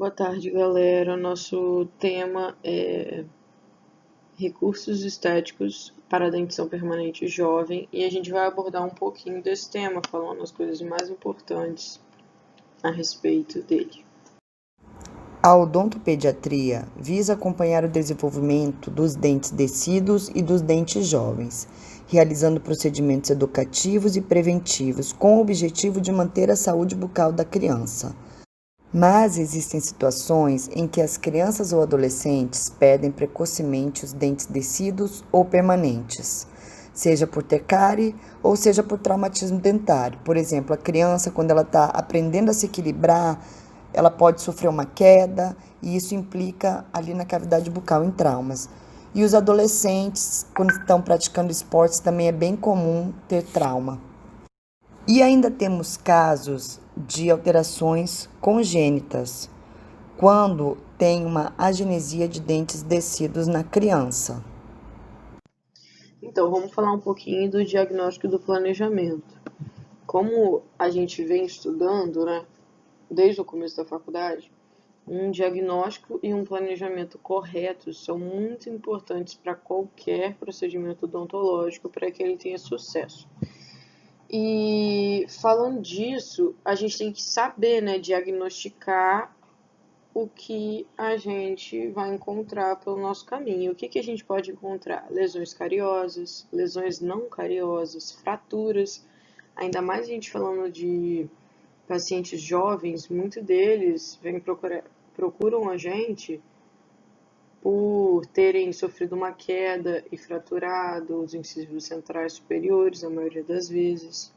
Boa tarde, galera. Nosso tema é recursos estéticos para a dentição permanente jovem e a gente vai abordar um pouquinho desse tema, falando as coisas mais importantes a respeito dele. A odontopediatria visa acompanhar o desenvolvimento dos dentes descidos e dos dentes jovens, realizando procedimentos educativos e preventivos com o objetivo de manter a saúde bucal da criança. Mas existem situações em que as crianças ou adolescentes perdem precocemente os dentes descidos ou permanentes, seja por ter cárie ou seja por traumatismo dentário. Por exemplo, a criança, quando ela está aprendendo a se equilibrar, ela pode sofrer uma queda e isso implica ali na cavidade bucal em traumas. E os adolescentes, quando estão praticando esportes, também é bem comum ter trauma. E ainda temos casos de alterações congênitas, quando tem uma agenesia de dentes descidos na criança. Então, vamos falar um pouquinho do diagnóstico e do planejamento. Como a gente vem estudando, né, desde o começo da faculdade, um diagnóstico e um planejamento corretos são muito importantes para qualquer procedimento odontológico para que ele tenha sucesso. E falando disso, a gente tem que saber, né, diagnosticar o que a gente vai encontrar pelo nosso caminho. O que a gente pode encontrar? Lesões cariosas, lesões não cariosas, fraturas. Ainda mais a gente falando de pacientes jovens, muitos deles procuram a gente por terem sofrido uma queda e fraturado os incisivos centrais superiores, a maioria das vezes.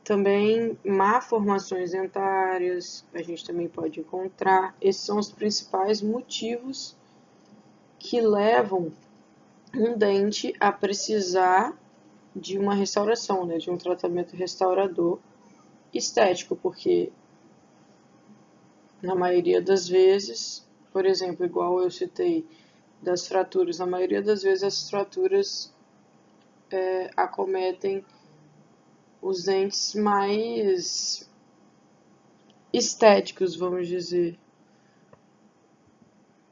Também malformações dentárias, a gente também pode encontrar. Esses são os principais motivos que levam um dente a precisar de uma restauração, né, de um tratamento restaurador estético, porque na maioria das vezes, por exemplo, igual eu citei das fraturas, na maioria das vezes as fraturas acometem os dentes mais estéticos, vamos dizer.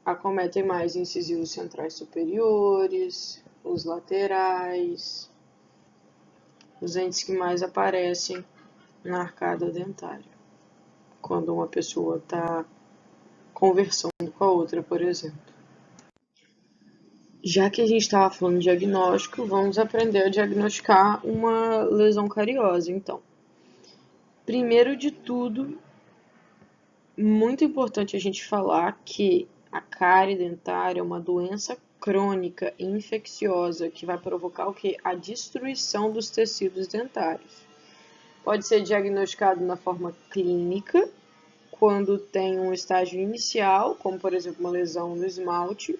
Acometem mais incisivos centrais superiores, os laterais, os dentes que mais aparecem na arcada dentária, quando uma pessoa está conversando com a outra, por exemplo. Já que a gente estava falando de diagnóstico, vamos aprender a diagnosticar uma lesão cariosa, então. Primeiro de tudo, muito importante a gente falar que a cárie dentária é uma doença crônica e infecciosa que vai provocar o quê? A destruição dos tecidos dentários. Pode ser diagnosticado na forma clínica, quando tem um estágio inicial, como por exemplo uma lesão no esmalte,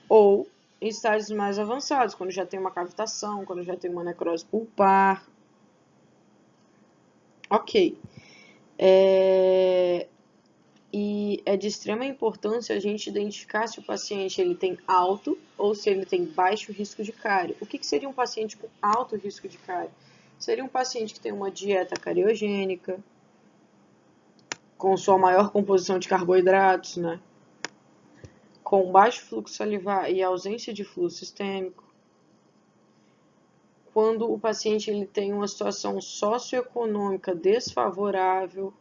ou em estágios mais avançados, quando já tem uma cavitação, quando já tem uma necrose pulpar. Ok. E é de extrema importância a gente identificar se o paciente ele tem alto ou se ele tem baixo risco de cárie. O que seria um paciente com alto risco de cárie? Seria um paciente que tem uma dieta cariogênica, com sua maior composição de carboidratos, né? Com baixo fluxo salivar e ausência de fluxo sistêmico. Quando o paciente ele tem uma situação socioeconômica desfavorável,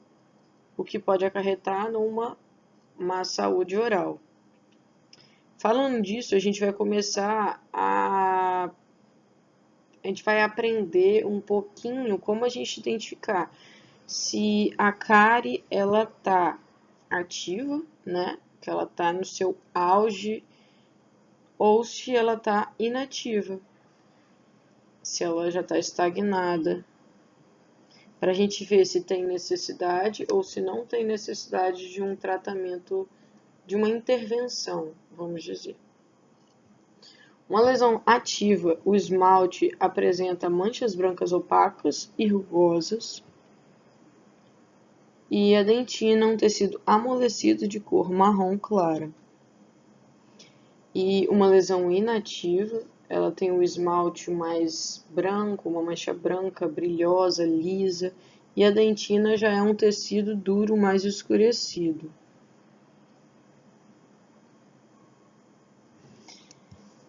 o que pode acarretar numa má saúde oral. Falando disso, a gente vai começar a gente vai aprender um pouquinho como a gente identificar se a cárie ela tá ativa, né? Que ela tá no seu auge, ou se ela tá inativa, se ela já está estagnada, para a gente ver se tem necessidade ou se não tem necessidade de um tratamento, de uma intervenção, vamos dizer. Uma lesão ativa, o esmalte apresenta manchas brancas opacas e rugosas, e a dentina um tecido amolecido de cor marrom clara. E uma lesão inativa, ela tem o esmalte mais branco, uma mancha branca, brilhosa, lisa e a dentina já é um tecido duro mais escurecido.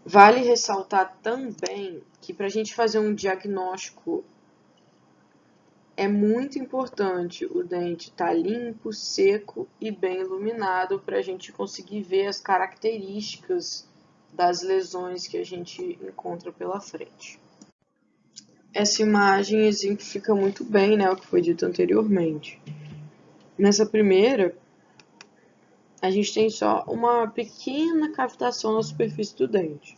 Vale ressaltar também que para a gente fazer um diagnóstico é muito importante o dente estar limpo, seco e bem iluminado para a gente conseguir ver as características das lesões que a gente encontra pela frente. Essa imagem exemplifica muito bem, né, o que foi dito anteriormente. Nessa primeira, a gente tem só uma pequena cavitação na superfície do dente.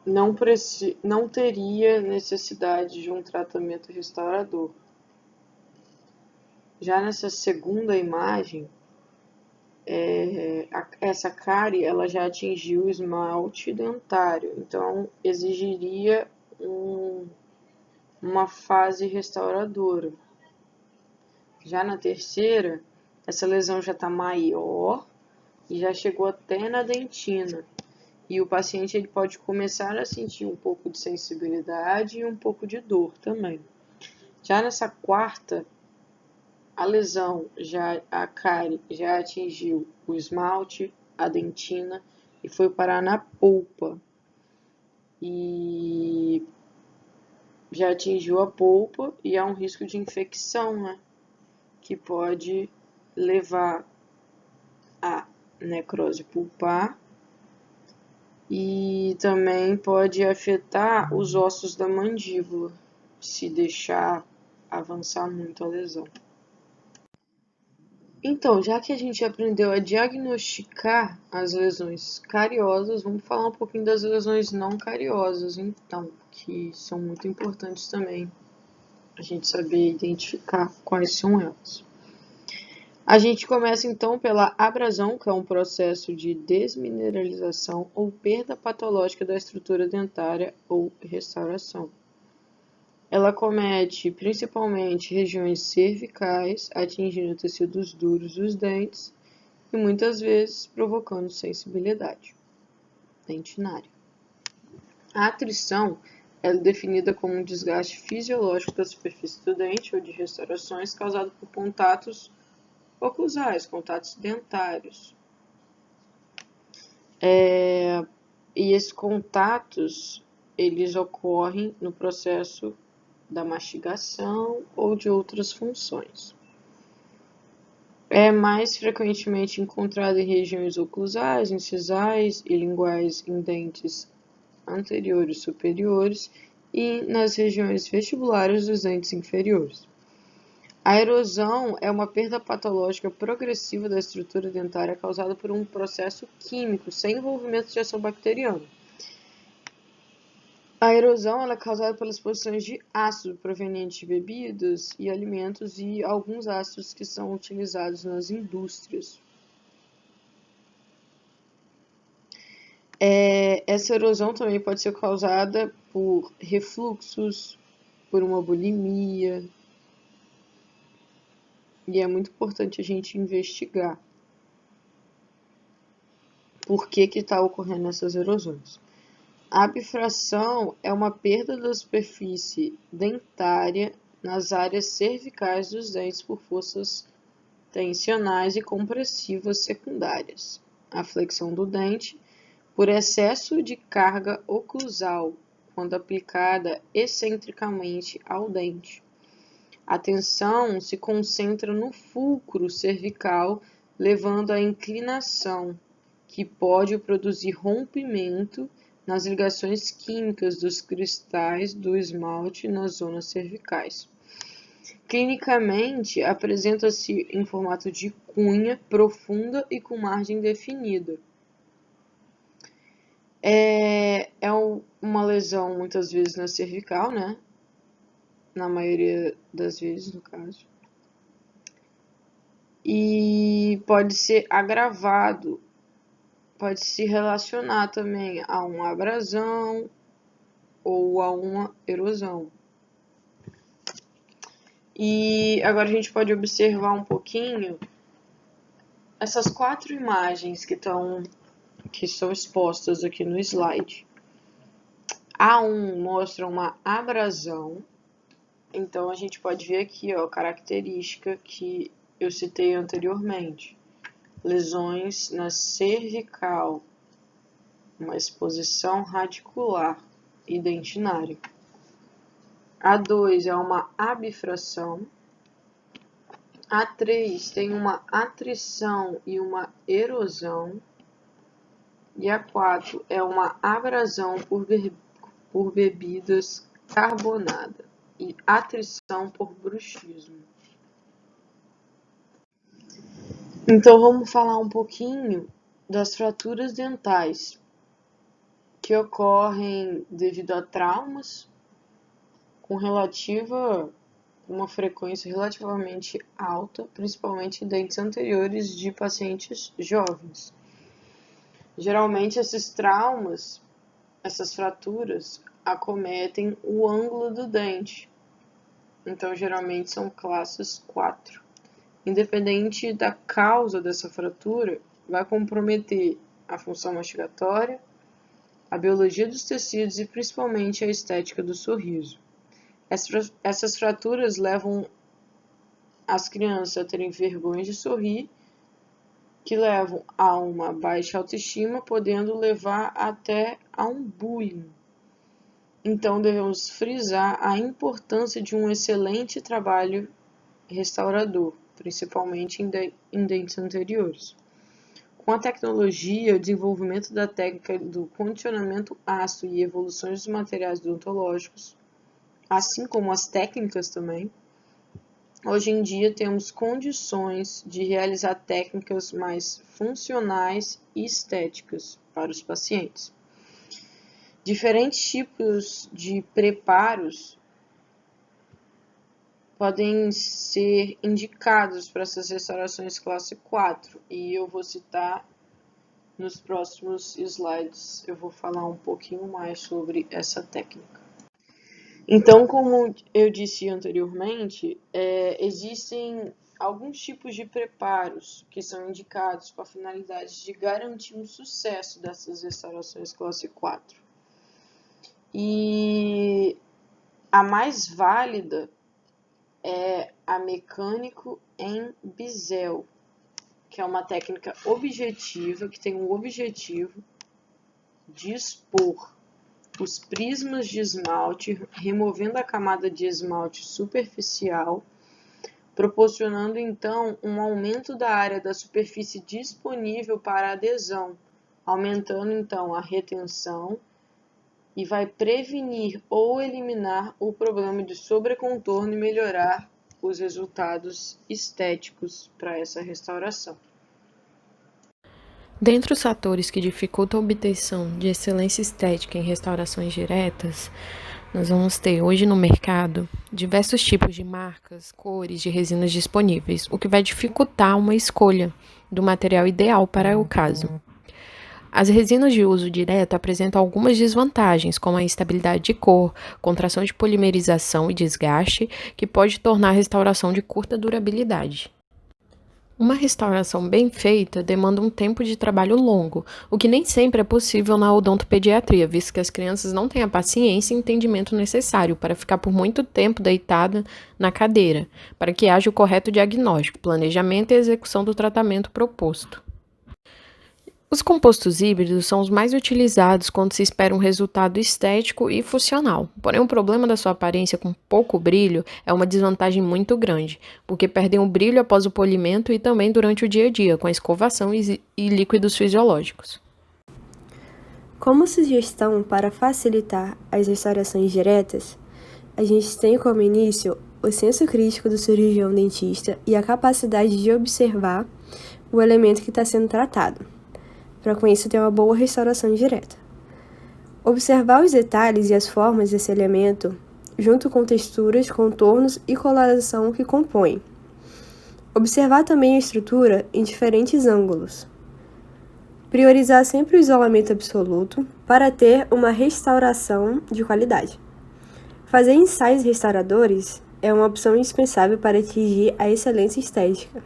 Não teria necessidade de um tratamento restaurador. Já nessa segunda imagem, essa cárie ela já atingiu o esmalte dentário, então exigiria uma fase restauradora. Já na terceira, essa lesão já está maior e já chegou até na dentina. E o paciente ele pode começar a sentir um pouco de sensibilidade e um pouco de dor também. Já nessa quarta, a lesão, a cárie, já atingiu o esmalte, a dentina e foi parar na polpa. E já atingiu a polpa e há um risco de infecção, né? Que pode levar a necrose pulpar e também pode afetar os ossos da mandíbula, se deixar avançar muito a lesão. Então, já que a gente aprendeu a diagnosticar as lesões cariosas, vamos falar um pouquinho das lesões não cariosas, então, que são muito importantes também a gente saber identificar quais são elas. A gente começa então pela abrasão, que é um processo de desmineralização ou perda patológica da estrutura dentária ou restauração. Ela comete principalmente regiões cervicais, atingindo tecidos duros dos dentes e muitas vezes provocando sensibilidade dentinária. A atrição é definida como um desgaste fisiológico da superfície do dente ou de restaurações causado por contatos oclusais, contatos dentários. E esses contatos, eles ocorrem no processo da mastigação ou de outras funções. É mais frequentemente encontrado em regiões oclusais, incisais e linguais em dentes anteriores e superiores e nas regiões vestibulares dos dentes inferiores. A erosão é uma perda patológica progressiva da estrutura dentária causada por um processo químico sem envolvimento de ação bacteriana. A erosão é causada pelas exposições de ácido proveniente de bebidas e alimentos e alguns ácidos que são utilizados nas indústrias. Essa erosão também pode ser causada por refluxos, por uma bulimia, e é muito importante a gente investigar por que está ocorrendo essas erosões. A bifração é uma perda da superfície dentária nas áreas cervicais dos dentes por forças tensionais e compressivas secundárias. A flexão do dente por excesso de carga oclusal, quando aplicada excentricamente ao dente. A tensão se concentra no fulcro cervical, levando à inclinação, que pode produzir rompimento nas ligações químicas dos cristais do esmalte nas zonas cervicais. Clinicamente, apresenta-se em formato de cunha profunda e com margem definida. É uma lesão, muitas vezes, na cervical, né? Na maioria das vezes, no caso. E pode ser agravado, pode se relacionar também a uma abrasão ou a uma erosão. E agora a gente pode observar um pouquinho essas 4 imagens que são expostas aqui no slide. A1 mostra uma abrasão Então, a gente pode ver aqui, ó, a característica que eu citei anteriormente. Lesões na cervical, uma exposição radicular e dentinária. A2 é uma abfração. A3 tem uma atrição e uma erosão. E A4 é uma abrasão por bebidas carbonadas e atrição por bruxismo. Então, vamos falar um pouquinho das fraturas dentais que ocorrem devido a traumas com uma frequência relativamente alta, principalmente em dentes anteriores de pacientes jovens. Geralmente, esses traumas, essas fraturas, acometem o ângulo do dente. Então, geralmente, são classes 4. Independente da causa dessa fratura, vai comprometer a função mastigatória, a biologia dos tecidos e principalmente a estética do sorriso. Essas fraturas levam as crianças a terem vergonha de sorrir, que levam a uma baixa autoestima, podendo levar até a um bullying. Então, devemos frisar a importância de um excelente trabalho restaurador, principalmente em dentes anteriores. Com a tecnologia, o desenvolvimento da técnica do condicionamento ácido e evoluções dos materiais odontológicos, assim como as técnicas também, hoje em dia temos condições de realizar técnicas mais funcionais e estéticas para os pacientes. Diferentes tipos de preparos podem ser indicados para essas restaurações classe 4 e eu vou citar nos próximos slides, eu vou falar um pouquinho mais sobre essa técnica. Então, como eu disse anteriormente, existem alguns tipos de preparos que são indicados com a finalidade de garantir um sucesso dessas restaurações classe 4. E a mais válida é a mecânico em bisel, que é uma técnica objetiva, que tem o objetivo de expor os prismas de esmalte, removendo a camada de esmalte superficial, proporcionando então um aumento da área da superfície disponível para adesão, aumentando então a retenção e vai prevenir ou eliminar o problema de sobrecontorno e melhorar os resultados estéticos para essa restauração. Dentre os fatores que dificultam a obtenção de excelência estética em restaurações diretas, nós vamos ter hoje no mercado diversos tipos de marcas, cores de resinas disponíveis, o que vai dificultar uma escolha do material ideal para o caso. As resinas de uso direto apresentam algumas desvantagens, como a instabilidade de cor, contração de polimerização e desgaste, que pode tornar a restauração de curta durabilidade. Uma restauração bem feita demanda um tempo de trabalho longo, o que nem sempre é possível na odontopediatria, visto que as crianças não têm a paciência e entendimento necessário para ficar por muito tempo deitada na cadeira, para que haja o correto diagnóstico, planejamento e execução do tratamento proposto. Os compostos híbridos são os mais utilizados quando se espera um resultado estético e funcional. Porém, o problema da sua aparência com pouco brilho é uma desvantagem muito grande, porque perdem o brilho após o polimento e também durante o dia a dia, com a escovação e líquidos fisiológicos. Como sugestão para facilitar as restaurações diretas, a gente tem como início o senso crítico do cirurgião dentista e a capacidade de observar o elemento que está sendo tratado, para com isso ter uma boa restauração direta. Observar os detalhes e as formas desse elemento, junto com texturas, contornos e coloração que compõem. Observar também a estrutura em diferentes ângulos. Priorizar sempre o isolamento absoluto para ter uma restauração de qualidade. Fazer ensaios restauradores é uma opção indispensável para atingir a excelência estética.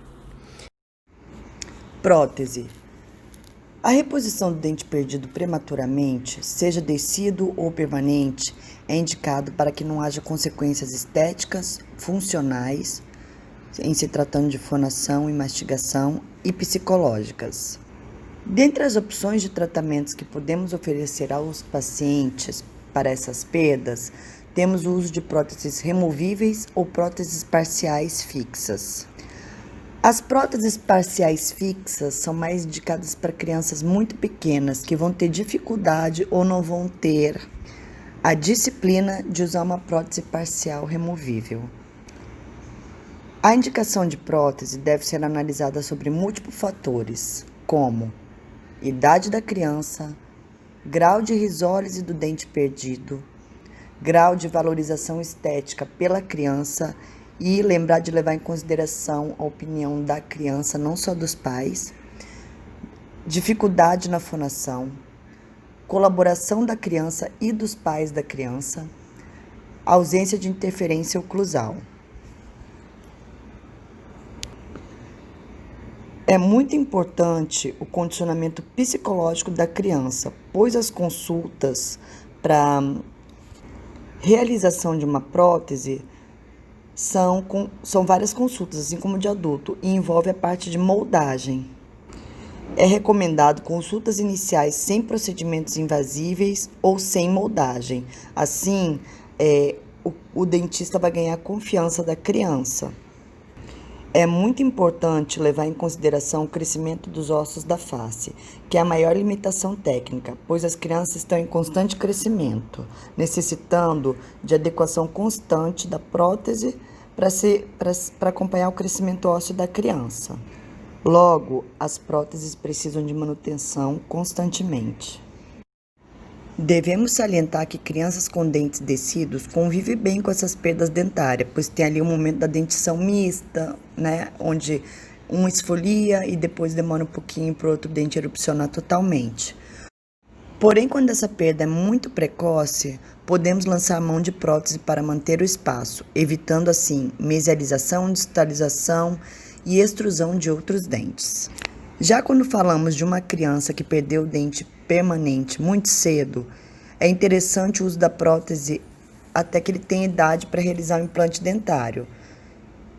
Prótese. A reposição do dente perdido prematuramente, seja descido ou permanente, É indicado para que não haja consequências estéticas, funcionais, em se tratando de fonação e mastigação, e psicológicas. Dentre as opções de tratamentos que podemos oferecer aos pacientes para essas perdas, temos o uso de próteses removíveis ou próteses parciais fixas. As próteses parciais fixas são mais indicadas para crianças muito pequenas que vão ter dificuldade ou não vão ter a disciplina de usar uma prótese parcial removível. A indicação de prótese deve ser analisada sobre múltiplos fatores, como idade da criança, grau de risólise do dente perdido, grau de valorização estética pela criança e lembrar de levar em consideração a opinião da criança, não só dos pais, dificuldade na fonação, colaboração da criança e dos pais da criança, ausência de interferência oclusal. É muito importante o condicionamento psicológico da criança, pois as consultas para realização de uma prótese são várias consultas, assim como de adulto, e envolve a parte de moldagem. É recomendado consultas iniciais sem procedimentos invasíveis ou sem moldagem. Assim, o dentista vai ganhar a confiança da criança. É muito importante levar em consideração o crescimento dos ossos da face, que é a maior limitação técnica, pois as crianças estão em constante crescimento, necessitando de adequação constante da prótese para acompanhar o crescimento ósseo da criança. Logo, as próteses precisam de manutenção constantemente. Devemos salientar que crianças com dentes descidos convivem bem com essas perdas dentárias, pois tem ali um momento da dentição mista, né, onde um esfolia e depois demora um pouquinho para o outro dente erupcionar totalmente. Porém, quando essa perda é muito precoce, podemos lançar mão de prótese para manter o espaço, evitando assim mesialização, distalização e extrusão de outros dentes. Já quando falamos de uma criança que perdeu o dente permanente muito cedo, é interessante o uso da prótese até que ele tenha idade para realizar o implante dentário.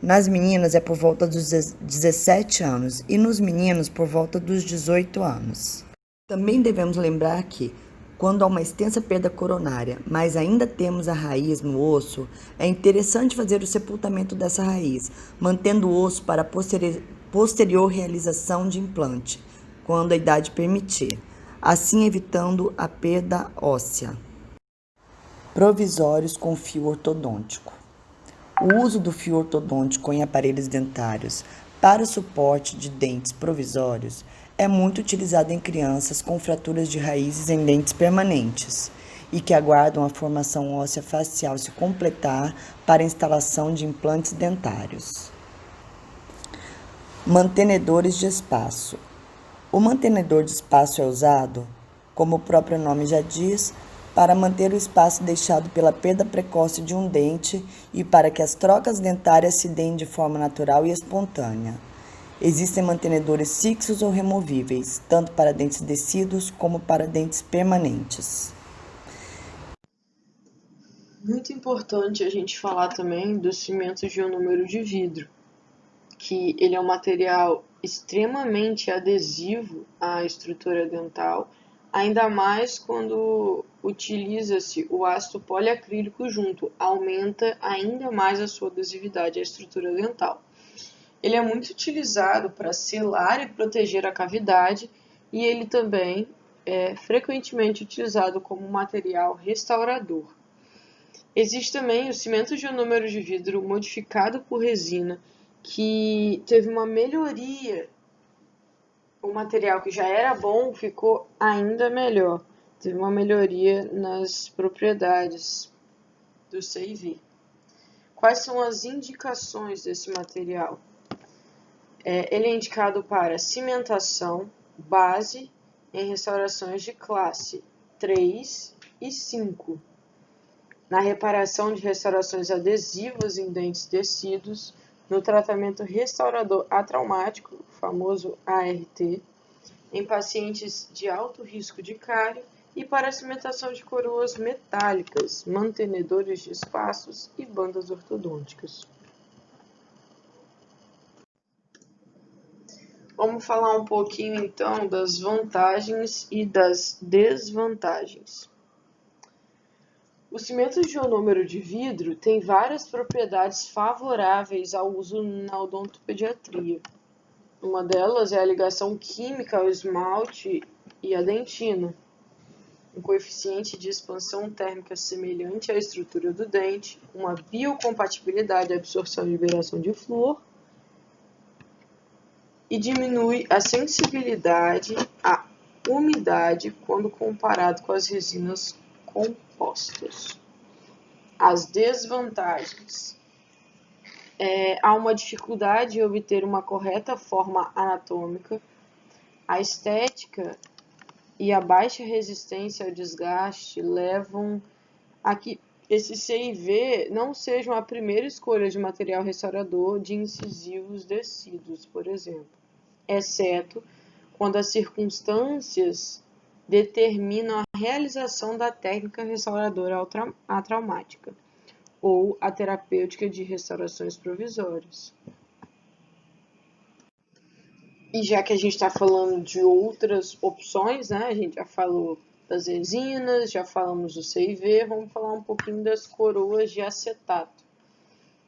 Nas meninas é por volta dos 17 anos e nos meninos por volta dos 18 anos. Também devemos lembrar que, quando há uma extensa perda coronária, mas ainda temos a raiz no osso, é interessante fazer o sepultamento dessa raiz, mantendo o osso para a posterior realização de implante, quando a idade permitir, assim evitando a perda óssea. Provisórios com fio ortodôntico. O uso do fio ortodôntico em aparelhos dentários para o suporte de dentes provisórios é muito utilizado em crianças com fraturas de raízes em dentes permanentes e que aguardam a formação óssea facial se completar para a instalação de implantes dentários. Mantenedores de espaço. O mantenedor de espaço é usado, como o próprio nome já diz, para manter o espaço deixado pela perda precoce de um dente e para que as trocas dentárias se deem de forma natural e espontânea. Existem mantenedores fixos ou removíveis, tanto para dentes descidos como para dentes permanentes. Muito importante a gente falar também do cimento de ionômero de vidro, que ele é um material extremamente adesivo à estrutura dental, ainda mais quando utiliza-se o ácido poliacrílico junto, aumenta ainda mais a sua adesividade à estrutura dental. Ele é muito utilizado para selar e proteger a cavidade e ele também é frequentemente utilizado como material restaurador. Existe também o cimento de ionômero de vidro modificado por resina, que teve uma melhoria. O material que já era bom ficou ainda melhor. Teve uma melhoria nas propriedades do CIV. Quais são as indicações desse material? Ele é indicado para cimentação base em restaurações de classe 3 e 5, na reparação de restaurações adesivas em dentes descidos, no tratamento restaurador atraumático, o famoso ART, em pacientes de alto risco de cárie e para a cimentação de coroas metálicas, mantenedores de espaços e bandas ortodônticas. Vamos falar um pouquinho então das vantagens e das desvantagens. O cimento de ionômero de vidro tem várias propriedades favoráveis ao uso na odontopediatria. Uma delas é a ligação química ao esmalte e à dentina, um coeficiente de expansão térmica semelhante à estrutura do dente, uma biocompatibilidade, absorção e liberação de flúor, e diminui a sensibilidade à umidade quando comparado com as resinas compostas. As desvantagens. Há uma dificuldade em obter uma correta forma anatômica, a estética e a baixa resistência ao desgaste levam a que esse CIV não seja a primeira escolha de material restaurador de incisivos descidos, por exemplo, exceto quando as circunstâncias determinam a realização da técnica restauradora atraumática ou a terapêutica de restaurações provisórias. E já que a gente está falando de outras opções, né? A gente já falou das resinas, já falamos do CIV, vamos falar um pouquinho das coroas de acetato.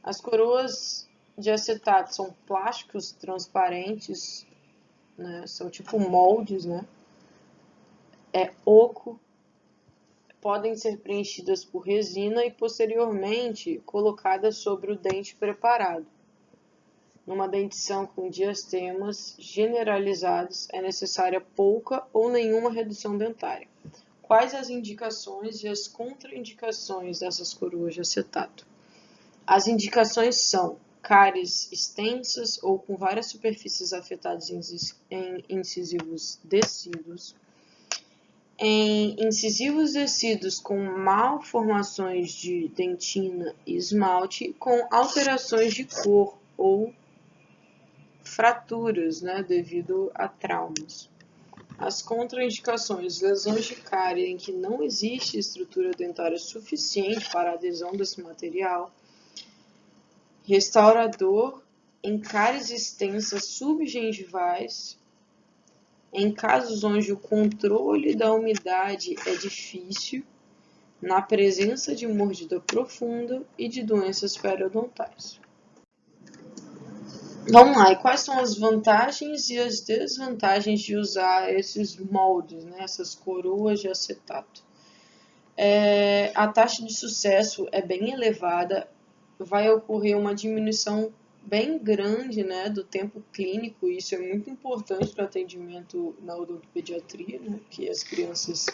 As coroas de acetato são plásticos transparentes, né? São tipo moldes, né? Oco, podem ser preenchidas por resina e posteriormente colocadas sobre o dente preparado. Numa dentição com diastemas generalizados, é necessária pouca ou nenhuma redução dentária. Quais as indicações e as contraindicações dessas coroas de acetato? As indicações são cáries extensas ou com várias superfícies afetadas em incisivos descidos, em incisivos descidos com malformações de dentina e esmalte, com alterações de cor ou fraturas, né, devido a traumas. As contraindicações: lesões de cárie em que não existe estrutura dentária suficiente para a adesão desse material, restaurador em cáries extensas subgengivais, em casos onde o controle da umidade é difícil, na presença de mordida profunda e de doenças periodontais. Vamos lá, e quais são as vantagens e as desvantagens de usar esses moldes, né, essas coroas de acetato? A taxa de sucesso é bem elevada, vai ocorrer uma diminuição bem grande, né, do tempo clínico, e isso é muito importante para o atendimento na odontopediatria, né, porque as crianças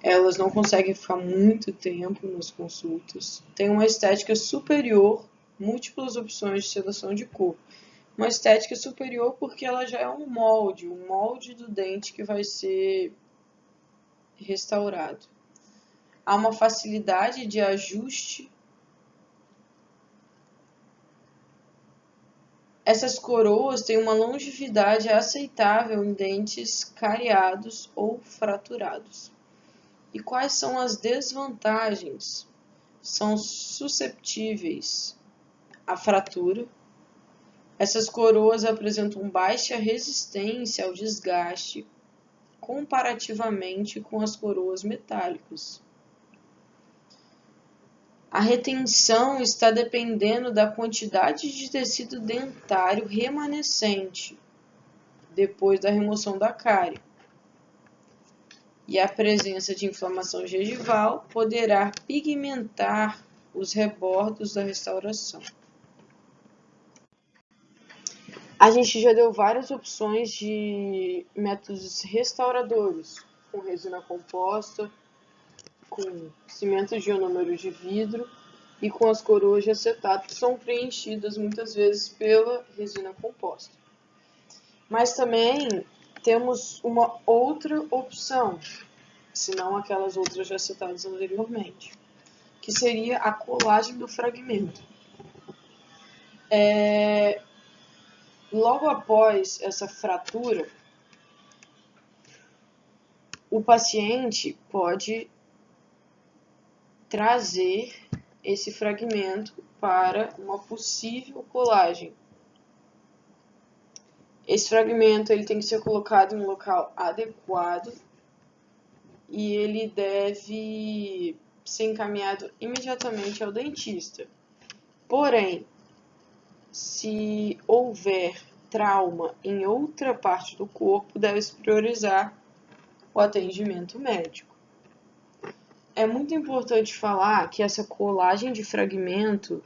elas não conseguem ficar muito tempo nas consultas. Tem uma estética superior, múltiplas opções de sedação de cor. Uma estética superior porque ela já é um molde, o molde do dente que vai ser restaurado. Há uma facilidade de ajuste. Essas coroas têm uma longevidade aceitável em dentes cariados ou fraturados. E quais são as desvantagens? São susceptíveis à fratura. Essas coroas apresentam baixa resistência ao desgaste comparativamente com as coroas metálicas. A retenção está dependendo da quantidade de tecido dentário remanescente depois da remoção da cárie. E a presença de inflamação gengival poderá pigmentar os rebordos da restauração. A gente já deu várias opções de métodos restauradores, com resina composta, com cimento de ionômero de vidro e com as coroas de acetato, que são preenchidas muitas vezes pela resina composta. Mas também temos uma outra opção, se não aquelas outras já citadas anteriormente, que seria a colagem do fragmento. Logo após essa fratura, o paciente pode trazer esse fragmento para uma possível colagem. Esse fragmento ele tem que ser colocado em um local adequado e ele deve ser encaminhado imediatamente ao dentista. Porém, se houver trauma em outra parte do corpo, deve-se priorizar o atendimento médico. É muito importante falar que essa colagem de fragmento,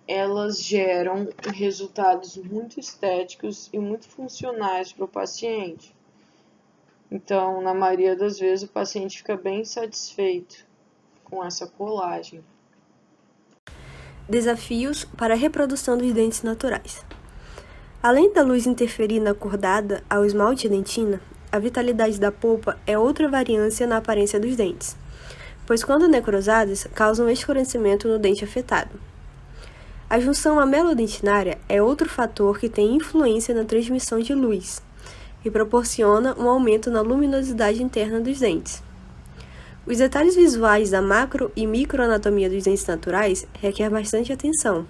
elas geram resultados muito estéticos e muito funcionais para o paciente. Então, na maioria das vezes, o paciente fica bem satisfeito com essa colagem. Desafios para a reprodução dos dentes naturais. Além da luz interferir na cor dada ao esmalte e dentina, a vitalidade da polpa é outra variância na aparência dos dentes, pois quando necrosadas, causam escurecimento no dente afetado. A junção amelodentinária é outro fator que tem influência na transmissão de luz e proporciona um aumento na luminosidade interna dos dentes. Os detalhes visuais da macro e microanatomia dos dentes naturais requer bastante atenção,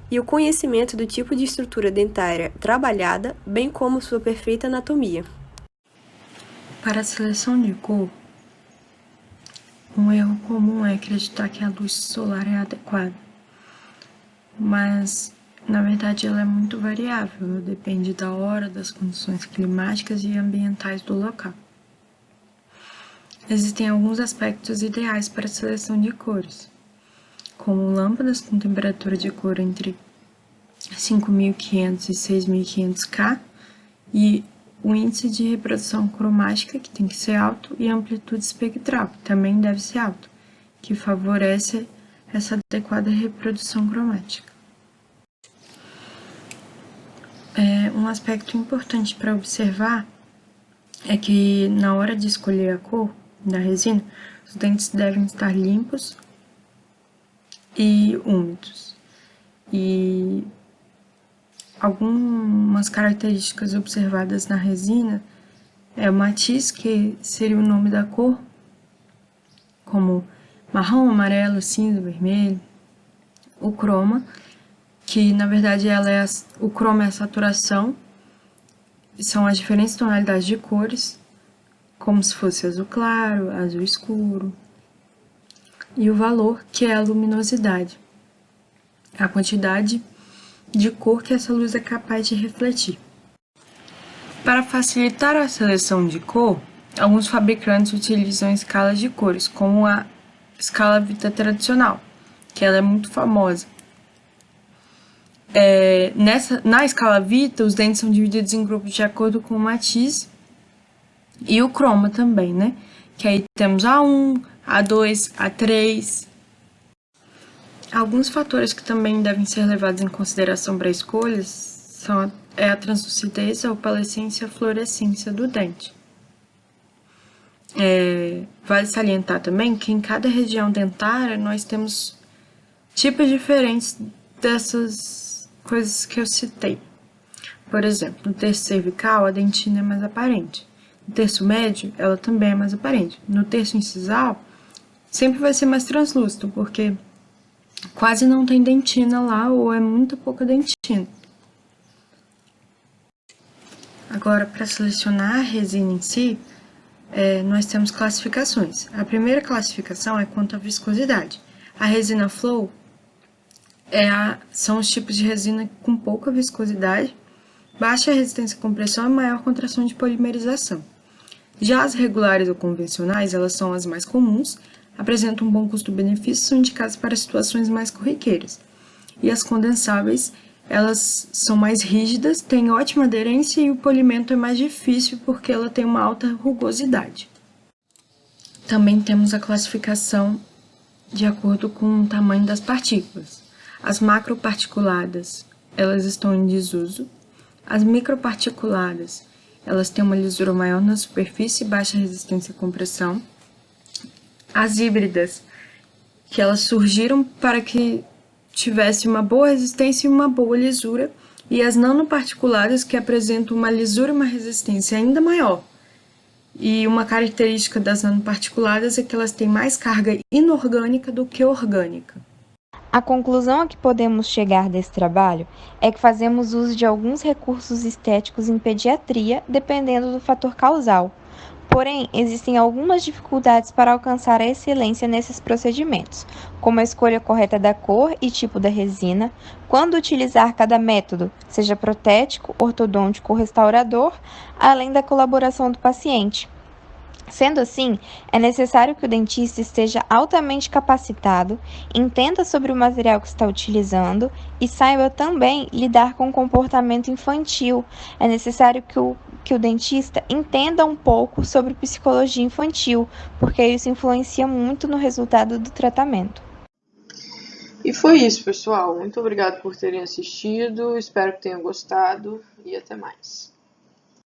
e o conhecimento do tipo de estrutura dentária trabalhada, bem como sua perfeita anatomia. Para a seleção de cor, um erro comum é acreditar que a luz solar é adequada, mas na verdade ela é muito variável, depende da hora, das condições climáticas e ambientais do local. Existem alguns aspectos ideais para a seleção de cores, como lâmpadas com temperatura de cor entre 5.500 e 6.500 K e o índice de reprodução cromática, que tem que ser alto, e a amplitude espectral, que também deve ser alto, que favorece essa adequada reprodução cromática. Um aspecto importante para observar é que na hora de escolher a cor da resina, os dentes devem estar limpos e úmidos. E algumas características observadas na resina é o matiz, que seria o nome da cor, como marrom, amarelo, cinza, vermelho. O croma, que na verdade o croma é a saturação, são as diferentes tonalidades de cores, como se fosse azul claro, azul escuro. E o valor, que é a luminosidade, a quantidade de cor que essa luz é capaz de refletir. Para facilitar a seleção de cor, alguns fabricantes utilizam escalas de cores, como a escala Vita tradicional, que ela é muito famosa. Na escala Vita, os dentes são divididos em grupos de acordo com o matiz e o croma também, né? Que aí temos A1, A2, A3. Alguns fatores que também devem ser levados em consideração para escolhas são a translucidez, a opalescência e a fluorescência do dente. Vale salientar também que em cada região dentária nós temos tipos diferentes dessas coisas que eu citei. Por exemplo, no terço cervical a dentina é mais aparente. No terço médio, ela também é mais aparente. No terço incisal, sempre vai ser mais translúcido, porque quase não tem dentina lá, ou é muito pouca dentina. Agora, para selecionar a resina em si, nós temos classificações. A primeira classificação é quanto à viscosidade. A resina flow são os tipos de resina com pouca viscosidade, baixa resistência à compressão e maior contração de polimerização. Já as regulares ou convencionais, elas são as mais comuns, apresentam um bom custo-benefício e são indicadas para situações mais corriqueiras. E as condensáveis, elas são mais rígidas, têm ótima aderência e o polimento é mais difícil porque ela tem uma alta rugosidade. Também temos a classificação de acordo com o tamanho das partículas. As macroparticuladas, elas estão em desuso. As microparticuladas, elas têm uma lisura maior na superfície e baixa resistência à compressão. As híbridas, que elas surgiram para que tivesse uma boa resistência e uma boa lisura, e as nanoparticuladas, que apresentam uma lisura e uma resistência ainda maior, E uma característica das nanoparticuladas é que elas têm mais carga inorgânica do que orgânica. A conclusão a que podemos chegar desse trabalho é que fazemos uso de alguns recursos estéticos em pediatria, dependendo do fator causal. Porém, existem algumas dificuldades para alcançar a excelência nesses procedimentos, como a escolha correta da cor e tipo da resina, quando utilizar cada método, seja protético, ortodôntico ou restaurador, além da colaboração do paciente. Sendo assim, é necessário que o dentista esteja altamente capacitado, entenda sobre o material que está utilizando e saiba também lidar com o comportamento infantil. É necessário que o dentista entenda um pouco sobre psicologia infantil, porque isso influencia muito no resultado do tratamento. E foi isso, pessoal. Muito obrigado por terem assistido. Espero que tenham gostado e até mais.